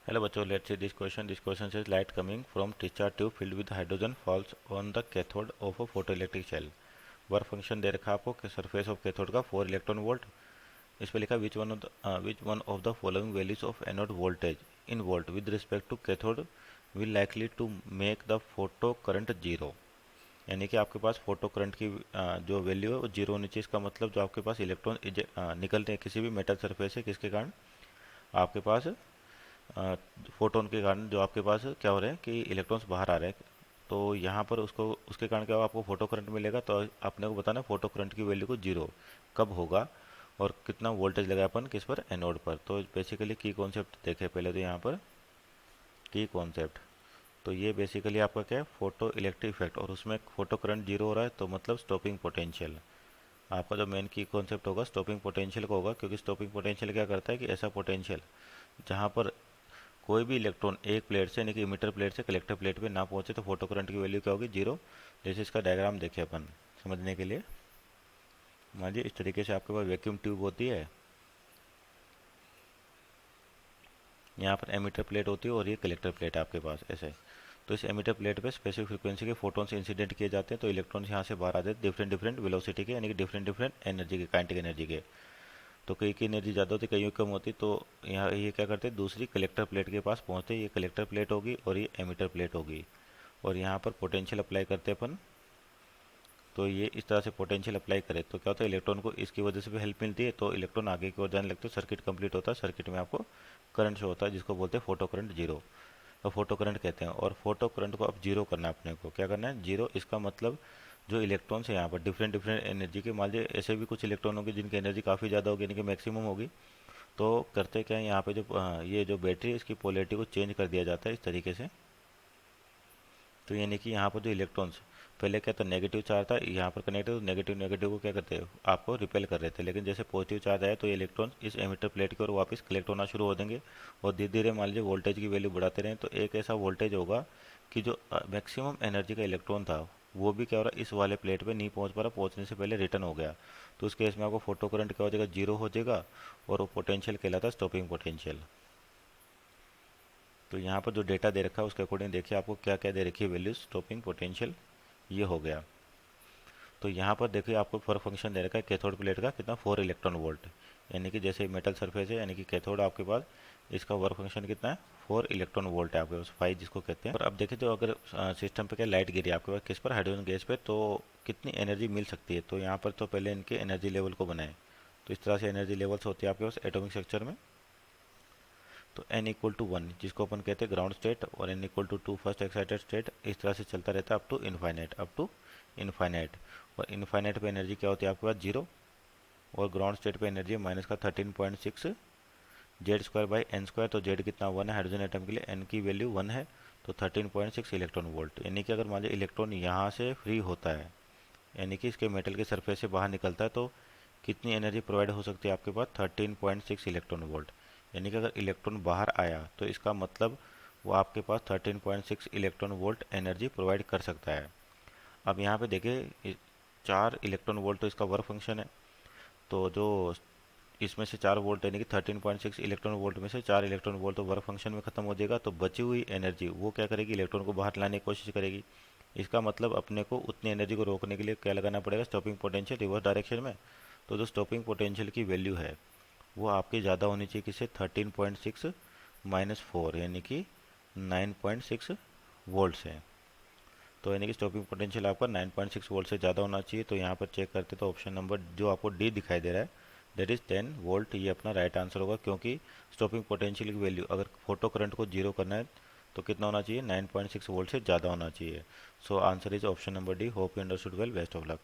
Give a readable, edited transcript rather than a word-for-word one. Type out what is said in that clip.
Hello बच्चों, let's see this question. This question says light coming from discharge tube filled with hydrogen falls on the cathode of a photoelectric cell. Work function दे रखा है आपको कि surface of cathode का 4 electron volt. इस पे लिखा which one of the following values of anode voltage in volt with respect to cathode will likely to make the photo current zero. यानी कि आपके पास फोटो करंट की जो वैल्यू है वो जीरो होनी चाहिए. इसका मतलब जो आपके पास इलेक्ट्रॉन निकलते हैं किसी भी मेटल सरफेस से, किसके कारण, आपके पास फोटोन के कारण जो आपके पास क्या हो रहे हैं कि इलेक्ट्रॉन्स बाहर आ रहे हैं. तो यहाँ पर उसको उसके कारण क्या होगा, आपको फोटो करंट मिलेगा. तो आपने को बताना फोटो करंट की वैल्यू को जीरो कब होगा और कितना वोल्टेज लगा अपन किस पर, एनोड पर. तो बेसिकली की कॉन्सेप्ट देखे पहले. तो यहाँ पर की कॉन्सेप्ट, तो ये बेसिकली आपका क्या है, फोटो इलेक्ट्रिक इफेक्ट, और उसमें फोटो करंट जीरो हो रहा है तो मतलब स्टॉपिंग पोटेंशियल. आपका जो मेन की कॉन्सेप्ट होगा स्टॉपिंग पोटेंशियल का होगा, क्योंकि स्टॉपिंग पोटेंशियल क्या करता है कि ऐसा पोटेंशियल जहाँ पर कोई भी इलेक्ट्रॉन एक प्लेट से यानी कि इमिटर प्लेट से कलेक्टर प्लेट पे ना पहुंचे तो फोटो करंट की वैल्यू क्या होगी, जीरो. जैसे इसका डायग्राम देखें अपन समझने के लिए. मान लीजिए इस तरीके से आपके पास वैक्यूम ट्यूब होती है, यहाँ पर एमिटर प्लेट होती है और ये कलेक्टर प्लेट है आपके पास ऐसे. तो इस एमिटर प्लेट पे स्पेसिफिक फ्रीक्वेंसी के फोटोन्स इंसिडेंट किए जाते हैं. तो इलेक्ट्रॉन्स यहाँ से बाहर आते हैं डिफरेंट डिफरेंट वेलोसिटी के, यानी कि डिफरेंट डिफरेंट एनर्जी के, काइनेटिक एनर्जी के. तो कई की एनर्जी ज़्यादा होती है, कई की कम होती. तो यहाँ ये क्या करते हैं, दूसरी कलेक्टर प्लेट के पास पहुँचते हैं. ये कलेक्टर प्लेट होगी और ये एमिटर प्लेट होगी, और यहाँ पर पोटेंशियल अप्लाई करते हैं अपन. तो ये इस तरह से पोटेंशियल अप्लाई करे तो क्या होता है, इलेक्ट्रॉन को इसकी वजह से भी हेल्प मिलती है. तो इलेक्ट्रॉन आगे की ओर जाने लगते हैं, सर्किट कंप्लीट होता है. सर्किट में आपको करंट शो होता है जिसको बोलते हैं फोटो करंट जीरो, और फोटो करंट कहते हैं. और फोटो करंट को अब जीरो करना है अपने को. क्या करना है, जीरो. इसका मतलब जो इलेक्ट्रॉन्स है यहाँ पर डिफरेंट डिफरेंट एनर्जी के, मान लीजिए ऐसे भी कुछ इलेक्ट्रॉन होंगे जिनकी एनर्जी काफ़ी ज़्यादा होगी, यानी कि मैक्सिमम होगी. तो करते क्या है, यहाँ पे जो ये जो बैटरी है इसकी पोलैरिटी को चेंज कर दिया जाता है इस तरीके से. तो यानी कि यहाँ पर जो इलेक्ट्रॉन्स पहले क्या था, नेगेटिव चार्ज था यहाँ पर कनेक्ट, तो नेगेटिव नेगेटिव को क्या करते हैं, आपको रिपेल कर रहे थे. लेकिन जैसे पॉजिटिव चार्ज आया तो ये इलेक्ट्रॉन इस एमिटर प्लेट की ओर वापस कलेक्ट होना शुरू हो देंगे. और धीरे धीरे मान लीजिए वोल्टेज की वैल्यू बढ़ाते रहें तो एक ऐसा वोल्टेज होगा कि जो मैक्सिमम एनर्जी का इलेक्ट्रॉन था वो भी क्या हो रहा है, इस वाले प्लेट पे नहीं पहुंच पा रहा, पहुंचने से पहले रिटर्न हो गया. तो उस केस में आपको फोटो करंट क्या हो जाएगा, जीरो हो जाएगा. और वो पोटेंशियल कहलाता है स्टॉपिंग पोटेंशियल. तो यहाँ पर जो डेटा दे रखा है उसके अकॉर्डिंग देखिए आपको क्या क्या दे रखी है वैल्यूज. स्टॉपिंग पोटेंशियल ये हो गया. तो यहाँ पर देखिए आपको फॉर फंक्शन दे रखा है कैथोड प्लेट का कितना, 4 इलेक्ट्रॉन वोल्ट. यानी कि जैसे मेटल सरफेस है यानी कि कैथोड आपके पास, इसका वर्क फंक्शन कितना है, 4 इलेक्ट्रॉन वोल्ट है आपके पास, 5 जिसको कहते हैं. और अब देखिए तो अगर सिस्टम पे क्या लाइट गिरी आपके पास किस पर, हाइड्रोजन गैस पे, तो कितनी एनर्जी मिल सकती है. तो यहाँ पर तो पहले इनके एनर्जी लेवल को बनाए. तो इस तरह से एनर्जी लेवल्स होती है आपके पास एटॉमिक स्ट्रक्चर में. तो n इक्वल टू 1 जिसको अपन कहते हैं ग्राउंड स्टेट, और n equal to 2 first excited state. इस तरह से चलता रहता है up to infinite, up to infinite. और इन्फाइनाइट पे एनर्जी क्या होती है आपके पास, जीरो. और ग्राउंड स्टेट पे एनर्जी माइनस का 13.6 Z square by N square. तो जेड कितना, 1 है हाइड्रोजन एटम के लिए, एन की वैल्यू 1 है. तो 13.6 इलेक्ट्रॉन वोल्ट. यानी कि अगर मान लीजिए इलेक्ट्रॉन यहाँ से फ्री होता है, यानी कि इसके मेटल के सरफेस से बाहर निकलता है, तो कितनी एनर्जी प्रोवाइड हो सकती है आपके पास, 13.6 इलेक्ट्रॉन वोल्ट. यानी कि अगर इलेक्ट्रॉन बाहर आया तो इसका मतलब वो आपके पास 13.6 इलेक्ट्रॉन वोल्ट एनर्जी प्रोवाइड कर सकता है. अब यहाँ पे देखिए 4 इलेक्ट्रॉन वोल्ट तो इसका वर्क फंक्शन है. तो जो इसमें से 4 वोल्ट यानी कि 13.6 इलेक्ट्रॉन वोल्ट में से 4 इलेक्ट्रॉन वोल्ट तो वर्क फंक्शन में खत्म हो जाएगा. तो बची हुई एनर्जी वो क्या करेगी, इलेक्ट्रॉन को बाहर लाने की कोशिश करेगी. इसका मतलब अपने को उतनी एनर्जी को रोकने के लिए क्या लगाना पड़ेगा, स्टॉपिंग पोटेंशियल रिवर्स डायरेक्शन में. तो जो स्टॉपिंग पोटेंशियल की वैल्यू है वो आपकी ज़्यादा होनी चाहिए किससे, 13.6 माइनस 4 यानी कि 9.6 वोल्ट से. तो यानी कि स्टॉपिंग पोटेंशियल आपका 9.6 वोल्ट से ज़्यादा होना चाहिए. तो यहाँ पर चेक करते तो ऑप्शन नंबर जो आपको डी दिखाई दे रहा है दैट इज़ 10 वोल्ट, ये अपना राइट आंसर होगा. क्योंकि स्टॉपिंग पोटेंशियल की वैल्यू अगर फोटो करंट को जीरो करना है तो कितना होना चाहिए, 9.6 वोल्ट से ज़्यादा होना चाहिए. So answer is option number D. Hope you understood well. Best of luck.